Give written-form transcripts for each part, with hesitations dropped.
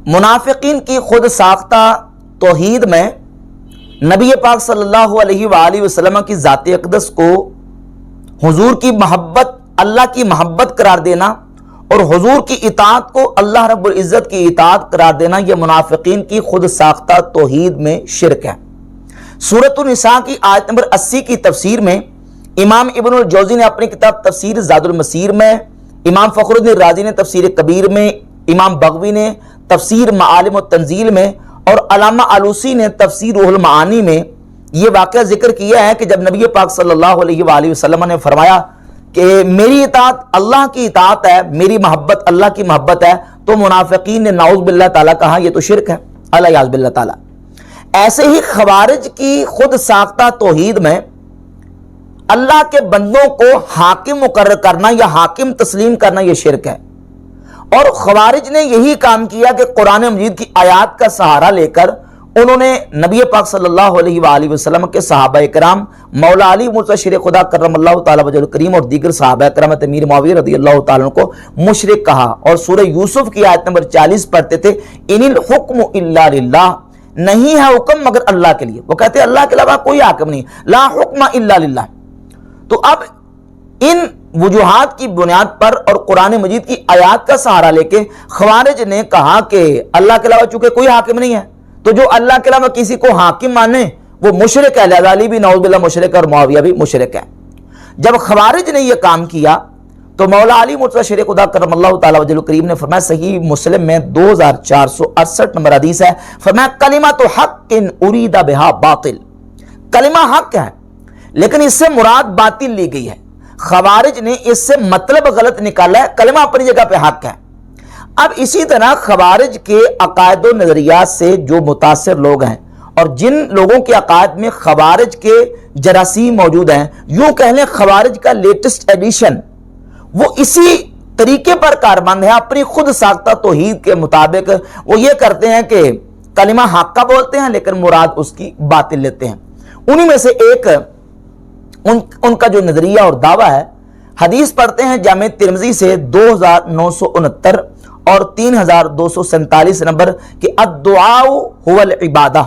منافقین کی خود ساختہ توحید میں نبی پاک صلی اللہ علیہ وآلہ وسلم کی ذات اقدس کو حضور کی محبت اللہ کی محبت قرار دینا اور حضور کی اطاعت کو اللہ رب العزت کی اطاعت قرار دینا، یہ منافقین کی خود ساختہ توحید میں شرک ہے۔ سورۃ النساء کی آیت نمبر 80 کی تفسیر میں امام ابن الجوزی نے اپنی کتاب تفسیر زاد المسیر میں، امام فخر الدین رازی نے تفسیر کبیر میں، امام بغوی نے تفسیر معالم التنزیل میں اور علامہ آلوسی نے تفسیر روح المعانی میں یہ واقعہ ذکر کیا ہے کہ جب نبی پاک صلی اللہ علیہ وآلہ وسلم نے فرمایا کہ میری اطاعت اللہ کی اطاعت ہے، میری محبت اللہ کی محبت ہے، تو منافقین نے نعوذ باللہ تعالیٰ کہا یہ تو شرک ہے، الیاذ باللہ تعالیٰ۔ ایسے ہی خوارج کی خود ساختہ توحید میں اللہ کے بندوں کو حاکم مقرر کرنا یا حاکم تسلیم کرنا یہ شرک ہے، اور خوارج نے یہی کام کیا کہ قرآن مجید کی آیات کا سہارا لے کر انہوں نے نبی پاک صلی اللہ علیہ وآلہ وسلم کے صحابہ کرام، مولا علی مرتضی شیر خدا کرم اللہ تعالیٰ وجہ الکریم اور دیگر صحابہ کرام امیر معاویہ رضی اللہ تعالیٰ عنہ کو مشرک کہا، اور سورہ یوسف کی آیت نمبر 40 پڑھتے تھے، ان الحکم الا للہ، نہیں ہے حکم مگر اللہ کے لیے۔ وہ کہتے ہیں اللہ کے علاوہ کوئی حاکم نہیں، لا حکم الا للہ۔ تو اب ان وجوہات کی بنیاد پر اور قرآن مجید کی آیات کا سہارا لے کے خوارج نے کہا کہ اللہ کے علاوہ چونکہ کوئی حاکم نہیں ہے تو جو اللہ کے علاوہ کسی کو حاکم مانے وہ مشرک ہے، لہذا علی بھی نعوذ باللہ مشرک ہے اور معاویہ بھی مشرک ہے۔ جب خوارج نے یہ کام کیا تو مولا علی مرتضی شیر خدا کرم اللہ تعالیٰ وجہ الکریم نے فرمایا، صحیح مسلم میں 2468 نمبر حدیث ہے، فرمایا کلمۃ حق ارید بہا باطل، کلمہ حق ہے لیکن اس سے مراد باطل لی گئی ہے۔ خوارج نے اس سے مطلب غلط نکالا ہے، کلمہ اپنی جگہ پہ حق ہے۔ اب اسی طرح خوارج کے عقائد و نظریات سے جو متاثر لوگ ہیں اور جن لوگوں کے عقائد میں خوارج کے جراثیم موجود ہیں، یوں کہہ لیں خوارج کا لیٹسٹ ایڈیشن وہ اسی طریقے پر کاربند ہے، اپنی خود ساختہ توحید کے مطابق وہ یہ کرتے ہیں کہ کلمہ حق کا بولتے ہیں لیکن مراد اس کی باطل لیتے ہیں۔ انہی میں سے ایک ان کا جو نظریہ اور دعویٰ ہے، حدیث پڑھتے ہیں جامع ترمذی سے 2969 اور 3247 نمبر کہ الدعاء هو العبادہ،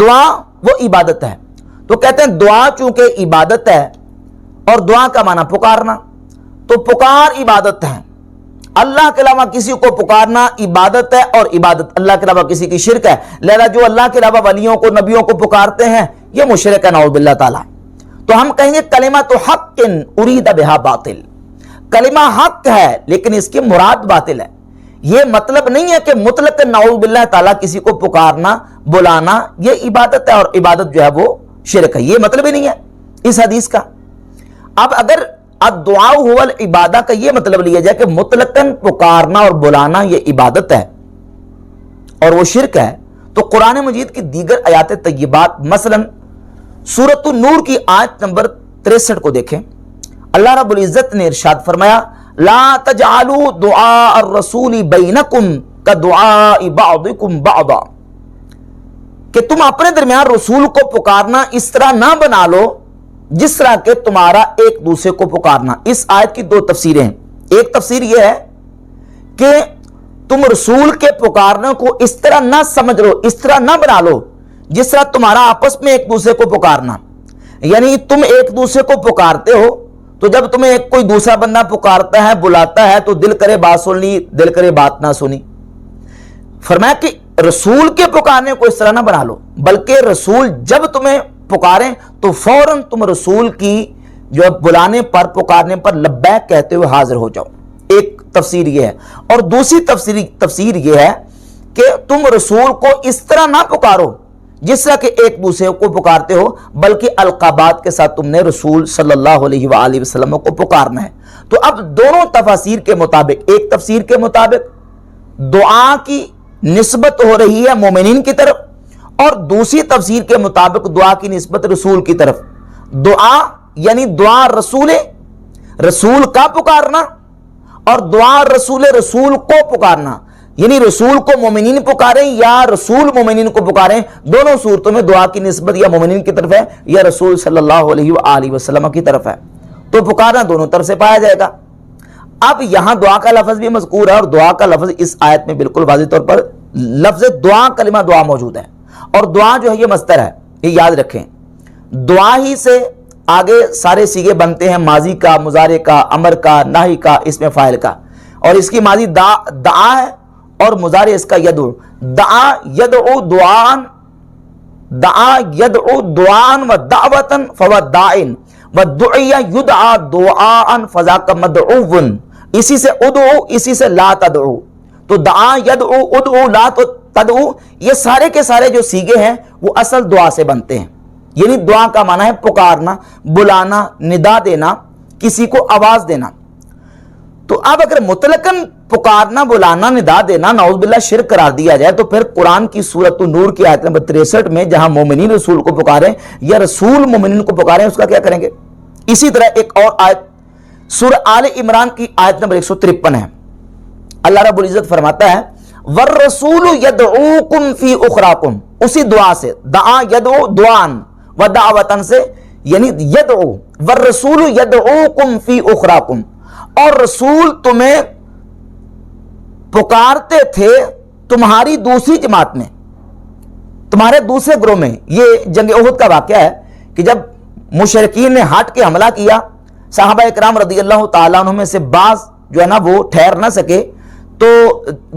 دعا وہ عبادت ہے۔ تو کہتے ہیں دعا چونکہ عبادت ہے اور دعا کا معنی پکارنا، تو پکار عبادت ہے، اللہ کے علاوہ کسی کو پکارنا عبادت ہے اور عبادت اللہ کے علاوہ کسی کی شرک ہے، لہذا جو اللہ کے علاوہ ولیوں کو نبیوں کو پکارتے ہیں یہ مشرک ہے نعوذ باللہ تعالیٰ۔ تو ہم کہیں گے کلمۃ حق ارید بہا باطل، کلمہ حق ہے لیکن اس کی مراد باطل ہے۔ یہ مطلب نہیں ہے کہ مطلق نعوذ باللہ تعالیٰ کسی کو پکارنا بلانا یہ عبادت ہے اور عبادت جو ہے وہ شرک ہے، یہ مطلب ہی نہیں ہے اس حدیث کا۔ اب اگر الدعاء هو العبادہ کا یہ مطلب لیا جائے کہ مطلقاً پکارنا اور بلانا یہ عبادت ہے اور وہ شرک ہے، تو قرآن مجید کی دیگر آیات طیبات مثلاً سورۃ النور کی آیت نمبر 63 کو دیکھیں، اللہ رب العزت نے ارشاد فرمایا لا تجعلوا دعاء الرسول بینکم کدعاء بعضکم بعضا، کہ تم اپنے درمیان رسول کو پکارنا اس طرح نہ بنا لو جس طرح کہ تمہارا ایک دوسرے کو پکارنا۔ اس آیت کی دو تفسیریں ہیں، ایک تفسیر یہ ہے کہ تم رسول کے پکارنے کو اس طرح نہ سمجھ لو، اس طرح نہ بنا لو جس طرح تمہارا آپس میں ایک دوسرے کو پکارنا، یعنی تم ایک دوسرے کو پکارتے ہو تو جب تمہیں ایک کوئی دوسرا بندہ پکارتا ہے بلاتا ہے تو دل کرے بات سن لی، دل کرے بات نہ سنی۔ فرمایا کہ رسول کے پکارنے کو اس طرح نہ بنا لو، بلکہ رسول جب تمہیں پکاریں تو فوراً تم رسول کی جو بلانے پر پکارنے پر لبیک کہتے ہوئے حاضر ہو جاؤ۔ ایک تفسیر یہ ہے، اور دوسری تفسیر یہ ہے کہ تم رسول کو اس طرح نہ پکارو جس طرح کہ ایک دوسرے کو پکارتے ہو، بلکہ القابات کے ساتھ تم نے رسول صلی اللہ علیہ وآلہ وسلم کو پکارنا ہے۔ تو اب دونوں تفاسیر کے مطابق، ایک تفسیر کے مطابق دعا کی نسبت ہو رہی ہے مومنین کی طرف، اور دوسری تفسیر کے مطابق دعا کی نسبت رسول کی طرف۔ دعا یعنی دعا رسول کا پکارنا، اور دعا رسول کو پکارنا، یعنی رسول کو مومنین پکاریں یا رسول مومنین کو پکاریں، دونوں صورتوں میں دعا کی نسبت یا مومنین کی طرف ہے یا رسول صلی اللہ علیہ وآلہ وسلم کی طرف ہے، تو پکارنا دونوں طرف سے پایا جائے گا۔ اب یہاں دعا کا لفظ بھی مذکور ہے اور دعا کا لفظ اس آیت میں بالکل واضح طور پر لفظ دعا کلمہ دعا موجود ہے، اور دعا جو ہے یہ مصدر ہے، یہ یاد رکھیں۔ دعا ہی سے آگے سارے سیغے بنتے ہیں، ماضی کا، مضارع کا، امر کا، نہی کا، اسم فاعل کا، اور اس کی ماضی دعا ہے اور مضارع اس کا یدعو۔ دعا یدعو دعان، دعا یدعو دعان و دعوتن فهو داعن و دعی یدعا دعاء فذاک مدعو، اسی سے ادعو، اسی سے لا تدعو، تو دعا یدعو ادعو لا تدعو، یہ سارے کے سارے جو سیغے ہیں وہ اصل دعا سے بنتے ہیں، یعنی دعا کا معنی ہے پکارنا، بلانا، ندا دینا، کسی کو آواز دینا۔ تو اب اگر مطلقاً پکارنا، بلانا، ندا دینا نعوذ باللہ شرک قرار دیا جائے، تو پھر قرآن کی سورۃ النور کی آیت نمبر 63 میں جہاں مومنین رسول کو پکاریں یا رسول مومنین کو پکاریں، اس کا کیا کریں گے؟ اسی طرح ایک اور آیت سورہ آل عمران کی آیت نمبر 153 ہے، اللہ رب العزت فرماتا ہے والرسول یدعوکم فی اخراکم، اسی دعا سے، دعا یدعو دعان و دعوتن سے، یعنی یدعو والرسول یدعوکم فی اخراکم، اور رسول تمہیں پکارتے تھے تمہاری دوسری جماعت میں، تمہارے دوسرے گروہ میں۔ یہ جنگ احد کا واقعہ ہے کہ جب مشرکین نے ہٹ کے حملہ کیا، صحابہ اکرام رضی اللہ تعالیٰ عنہ میں سے بعض جو ہے نا وہ ٹھہر نہ سکے، تو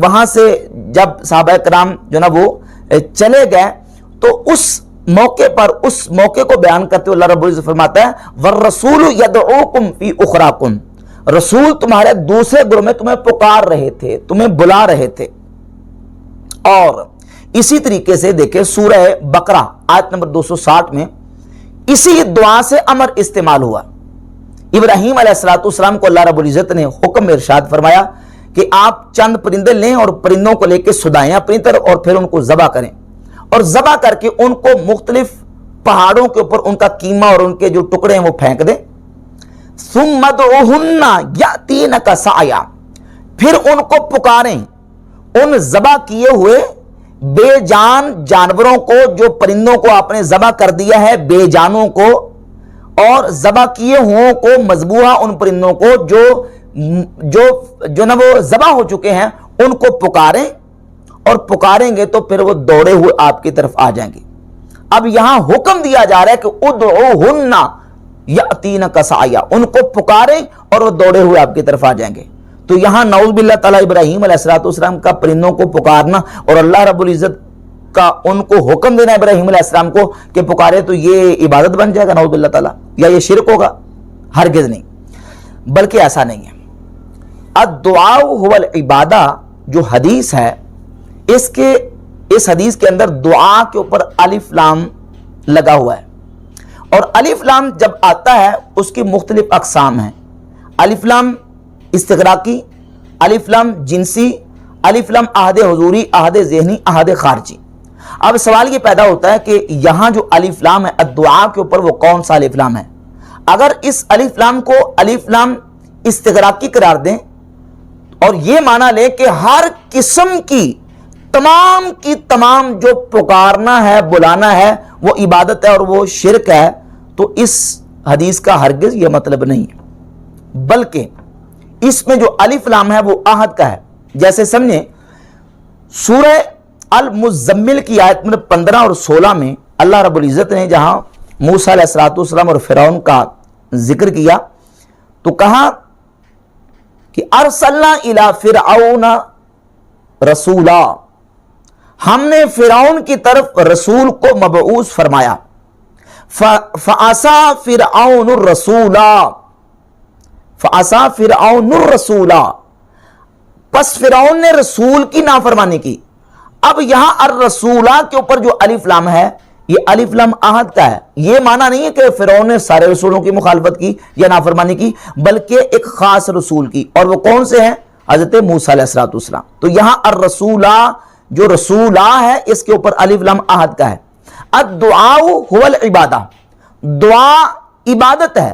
وہاں سے جب صحابہ اکرام جو ہے نا وہ چلے گئے، تو اس موقع پر، اس موقع کو بیان کرتے ہوئے اللہ رب العزت فرماتا ہے والرسول یدعوکم فی اخراکم، رسول تمہارے دوسرے گروہ میں تمہیں پکار رہے تھے، تمہیں بلا رہے تھے۔ اور اسی طریقے سے دیکھیں سورہ بقرہ آیت نمبر 260 میں اسی دعا سے امر استعمال ہوا۔ ابراہیم علیہ السلام کو اللہ رب العزت نے حکم ارشاد فرمایا کہ آپ چند پرندے لیں اور پرندوں کو لے کے سدائیں اپنی طرف، اور پھر ان کو ذبح کریں، اور ذبح کر کے ان کو مختلف پہاڑوں کے اوپر ان کا قیمہ اور ان کے جو ٹکڑے ہیں وہ پھینک دیں۔ ثم ادعوہن یأتینک سعیا، پھر ان کو پکاریں، ان ذبح کیے ہوئے بے جان جانوروں کو، جو پرندوں کو آپ نے ذبح کر دیا ہے، بے جانوں کو، اور ذبح کیے ہوں کو، مذبوحہ ان پرندوں کو جو نا وہ ذبح ہو چکے ہیں، ان کو پکاریں، اور پکاریں گے تو پھر وہ دوڑے ہوئے آپ کی طرف آ جائیں گے۔ اب یہاں حکم دیا جا رہا ہے کہ ادعوہن یأتینک سعیا، ان کو پکاریں اور وہ دوڑے ہوئے آپ کی طرف آ جائیں گے۔ تو یہاں نعوذ باللہ تعالیٰ ابراہیم علیہ السلام کا پرندوں کو پکارنا اور اللہ رب العزت کا ان کو حکم دینا ابراہیم علیہ السلام کو کہ پکارے، تو یہ عبادت بن جائے گا نعوذ باللہ تعالیٰ، یا یہ شرک ہوگا؟ ہرگز نہیں، بلکہ ایسا نہیں ہے۔ الدعاء هو العبادہ جو حدیث ہے، اس حدیث کے اندر دعا کے اوپر الف لام لگا ہوا ہے، اور الف لام جب آتا ہے اس کی مختلف اقسام ہیں۔ الف لام استغراقی، الف لام جنسی، الف لام عہد حضوری، عہد ذہنی، عہد خارجی۔ اب سوال یہ پیدا ہوتا ہے کہ یہاں جو الف لام ہے الدعاء کے اوپر، وہ کون سا الف لام ہے؟ اگر اس الف لام کو الف لام استغراقی قرار دیں اور یہ معنی لیں کہ ہر قسم کی تمام جو پکارنا ہے، بلانا ہے، وہ عبادت ہے اور وہ شرک ہے، تو اس حدیث کا ہرگز یہ مطلب نہیں ہے، بلکہ اس میں جو الف لام ہے وہ عہد کا ہے۔ جیسے سمجھیں سورہ المزمل کی آیت میں 15 اور 16 میں اللہ رب العزت نے جہاں موسیٰ علیہ السلام اور فرعون کا ذکر کیا تو کہا کہ ارسلنا الی فرعون رسولا، ہم نے فرعون کی طرف رسول کو مبعوث فرمایا۔ فعصا فرعون الرسولا، فعصا فرعون الرسولا، پس فرعون نے رسول کی نافرمانی کی۔ اب یہاں الرسولہ کے اوپر جو الف لام ہے یہ الف لام عہد کا ہے، یہ معنی نہیں ہے کہ فرعون نے سارے رسولوں کی مخالفت کی یا نافرمانی کی، بلکہ ایک خاص رسول کی، اور وہ کون سے ہیں؟ حضرت موسیٰ علیہ السلام۔ تو یہاں الرسولہ جو رسولہ ہے اس کے اوپر الف لام عہد کا ہے۔ الدعاء هو العبادہ، دعا عبادت ہے،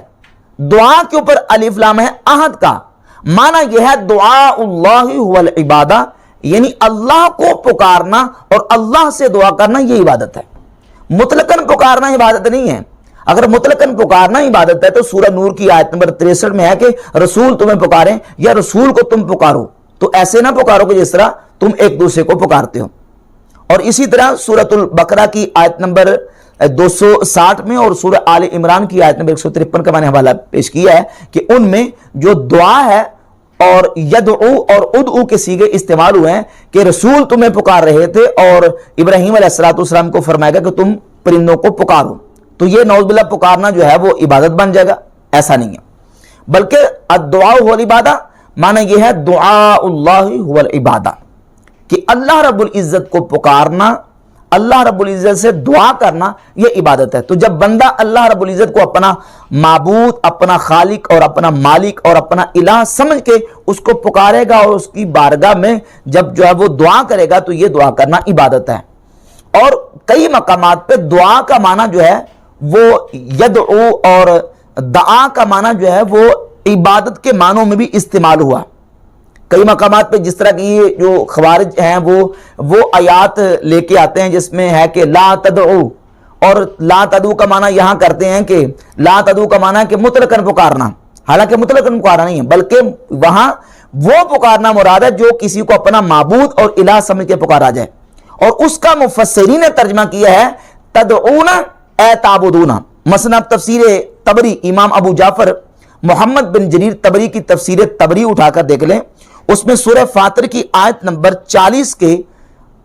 دعا کے اوپر الف لام ہے عہد کا، معنی یہ ہے دعاء اللہ هو العبادہ، یعنی اللہ کو پکارنا اور اللہ سے دعا کرنا یہ عبادت ہے۔ مطلقاً پکارنا عبادت نہیں ہے۔ اگر مطلقاً پکارنا عبادت ہے تو سورہ نور کی آیت نمبر 63 میں ہے کہ رسول تمہیں پکاریں یا رسول کو تم پکارو، تو ایسے نہ پکارو کہ جس طرح تم ایک دوسرے کو پکارتے ہو۔ اور اسی طرح سورۃ البقرہ کی آیت نمبر 260 میں اور سورہ آل عمران کی آیت نمبر 153 کا میں نے حوالہ پیش کیا ہے کہ ان میں جو دعا ہے اور یدعو اور ادعو کے صیغے استعمال ہوئے ہیں کہ رسول تمہیں پکار رہے تھے اور ابراہیم علیہ السلام کو فرمایا گیا کہ تم پرندوں کو پکارو، تو یہ نعوذ باللہ پکارنا جو ہے وہ عبادت بن جائے گا؟ ایسا نہیں ہے، بلکہ الدعاء هو العبادہ، معنی یہ ہے دعاء اللہ هو العبادہ، کہ اللہ رب العزت کو پکارنا، اللہ رب العزت سے دعا کرنا یہ عبادت ہے۔ تو جب بندہ اللہ رب العزت کو اپنا معبود، اپنا خالق اور اپنا مالک اور اپنا الہ سمجھ کے اس کو پکارے گا اور اس کی بارگاہ میں جب جو ہے وہ دعا کرے گا تو یہ دعا کرنا عبادت ہے۔ اور کئی مقامات پہ دعا کا معنی جو ہے وہ یدعو اور دعا کا معنی جو ہے وہ عبادت کے معنوں میں بھی استعمال ہوا۔ کئی مقامات پہ جس طرح کی جو خوارج ہیں وہ آیات لے کے آتے ہیں جس میں ہے کہ لا تدعو، اور لا تدعو کا معنی یہاں کرتے ہیں کہ لا تدعو کا معنی ہے کہ مطلقاً پکارنا، حالانکہ مطلقاً پکارنا نہیں ہے بلکہ وہاں وہ پکارنا مراد ہے جو کسی کو اپنا معبود اور الہ سمجھ کے پکارا جائے، اور اس کا مفسرین نے ترجمہ کیا ہے تدعون اے تعبدون۔ مثلا تفسیر طبری، امام ابو جعفر محمد بن جریر طبری کی تفسیر طبری اٹھا کر دیکھ لیں، اس میں سورہ فاطر کی آیت نمبر 40 کے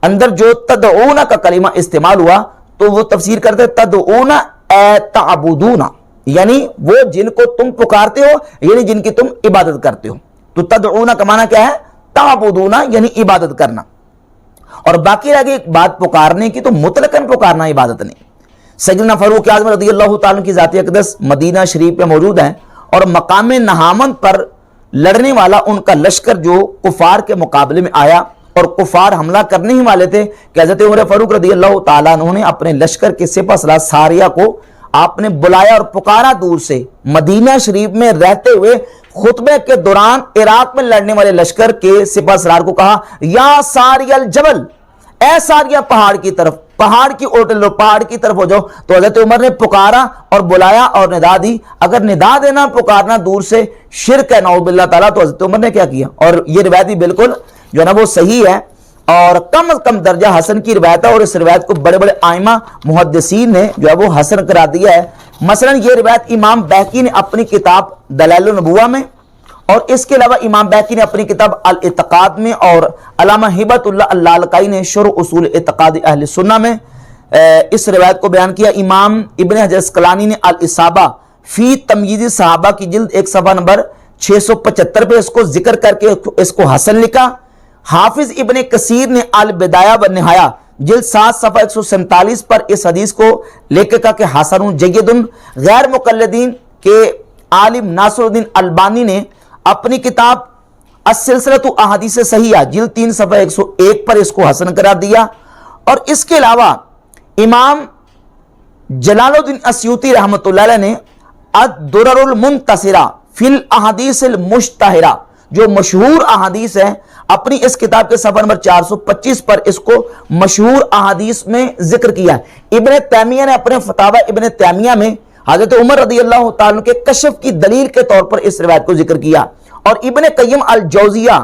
اندر جو تدعون کا کلمہ استعمال ہوا تو وہ تفسیر کرتے تدعون اے تعبدون، یعنی وہ جن کو تم پکارتے ہو یعنی جن کی تم عبادت کرتے ہو۔ تو تدعون کا معنی کیا ہے؟ تعبدون یعنی عبادت کرنا۔ اور باقی رہ گئی بات پکارنے کی، تو مطلقاً پکارنا عبادت نہیں۔ سیدنا فاروق اعظم رضی اللہ تعالیٰ کی ذات اقدس مدینہ شریف میں موجود ہیں، اور مقام نہامند پر لڑنے والا ان کا لشکر جو کفار کے مقابلے میں آیا اور کفار حملہ کرنے ہی والے تھے کہ حضرت عمر فاروق رضی اللہ تعالیٰ عنہ نے اپنے لشکر کے سپہ سالار ساریہ کو آپ نے بلایا اور پکارا دور سے، مدینہ شریف میں رہتے ہوئے خطبے کے دوران عراق میں لڑنے والے لشکر کے سپہ سالار کو کہا یا ساریہ الجبل، اے ساریہ پہاڑ کی طرف، پہاڑ کی اوٹ لو، پہاڑ کی طرف ہو جاؤ۔ تو حضرت عمر نے پکارا اور بلایا اور ندا دی۔ اگر ندا دینا پکارنا دور سے شرک ہے نعوذ باللہ تعالیٰ، تو حضرت عمر نے کیا کیا؟ اور یہ روایت بھی بالکل جو ہے نا وہ صحیح ہے اور کم از کم درجہ حسن کی روایت ہے، اور اس روایت کو بڑے بڑے آئمہ محدثین نے جو ہے وہ حسن کرا دیا ہے۔ مثلا یہ روایت امام بہقی نے اپنی کتاب دلائل النبوہ میں، اور اس کے علاوہ امام بہقی نے اپنی کتاب الاعتقاد میں، اور علامہ ہبت اللہ اللالکائی نے شرح اصول اعتقاد اہل سنہ میں اس روایت کو بیان کیا۔ امام ابن حجر اسقلانی نے الاصابہ فی تمییز صحابہ کی جلد 1 صفحہ نمبر 675 پہ اس کو ذکر کر کے اس کو حسن لکھا۔ حافظ ابن کثیر نے البدایہ و نہایہ جلد 7 صفحہ 147 پر اس حدیث کو لے کے کہا کہ حسن جید۔ غیر مقلدین کے عالم ناصر الدین البانی نے اپنی کتاب السلسلۃ احادیث صحیحہ جلد 3 صفحہ 101 پر اس کو حسن قرار دیا۔ اور اس کے علاوہ امام جلال الدین اسیوطی رحمۃ اللہ علیہ نے الدرر المنتصرہ فی الاحادیث المشتہرہ، جو مشہور احادیث ہے، اپنی اس کتاب کے صفحہ نمبر 425 پر اس کو مشہور احادیث میں ذکر کیا۔ ابن تیمیہ نے اپنے فتاوی ابن تیمیہ میں حضرت عمر رضی اللہ تعالیٰ کے کشف کی دلیل کے طور پر اس روایت کو ذکر کیا۔ اور ابن قیم الجوزیہ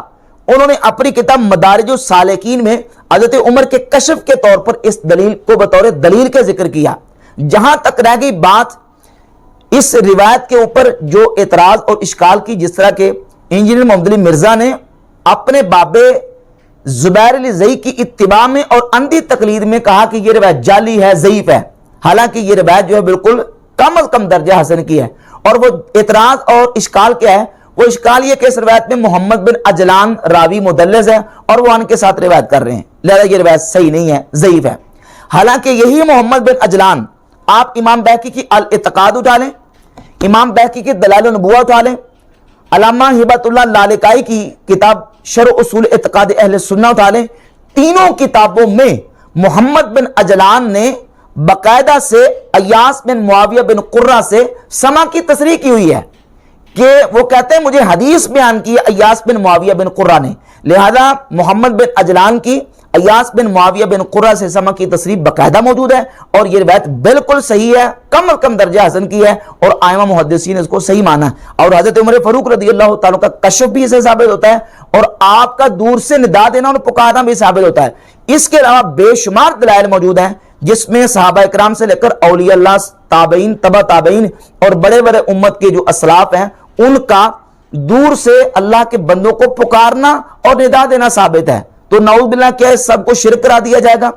انہوں نے اپنی کتاب مدارج السالکین میں حضرت عمر کے کشف کے طور پر اس دلیل کو بطور دلیل کے ذکر کیا۔ جہاں تک رہ گئی بات اس روایت کے اوپر جو اعتراض اور اشکال کی، جس طرح کے انجینئر محمد علی مرزا نے اپنے باب زبیر علی زئی کی اتباع میں اور اندھی تقلید میں کہا کہ یہ روایت جعلی ہے، ضعیف ہے، حالانکہ یہ روایت جو ہے بالکل کم از کم درجہ حسن کی ہے۔ اور وہ اعتراض اور اشکال کیا ہے؟ وہ اشکال یہ کہ اس روایت میں محمد بن عجلان راوی مدلس ہے اور وہ ان کے ساتھ روایت کر رہے ہیں، لہذا یہ روایت صحیح نہیں ہے، ضعیف ہے۔ حالانکہ یہی محمد بن عجلان، آپ امام بہقی کی الاعتقاد اٹھا لیں، امام بہقی کی دلائل النبوہ اٹھا لیں، علامہ ہبت اللہ اللالکائی کی کتاب شرح اصول اعتقاد اہل سنہ اٹھا لیں، تینوں کتابوں میں محمد بن عجلان نے باقاعدہ سے ایاس بن معاویہ بن قرہ سے سماع کی تصریح کی ہوئی ہے کہ وہ کہتے ہیں مجھے حدیث بیان کی ایاس بن معاویہ بن قرہ نے، لہذا محمد بن عجلان کی ایاس بن معاویہ بن قرہ سے سماع کی تصریح باقاعدہ موجود ہے، اور یہ روایت بالکل صحیح ہے، کم از کم درجہ حسن کی ہے، اور ائمہ محدثین نے اس کو صحیح مانا ہے۔ اور حضرت عمر فاروق رضی اللہ تعالیٰ کا کشف بھی اسے ثابت ہوتا ہے، اور آپ کا دور سے ندا دینا اور پکارنا بھی ثابت ہوتا ہے۔ اس کے علاوہ بے شمار دلائل موجود ہیں جس میں صحابہ اکرام سے لے کر اولیاء اللہ، تابعین، تبع تابعین اور بڑے بڑے امت کے جو اسلاف ہیں ان کا دور سے اللہ کے بندوں کو پکارنا اور ندا دینا ثابت ہے۔ تو نعوذ باللہ کیا اس سب کو شرک کرا دیا جائے گا؟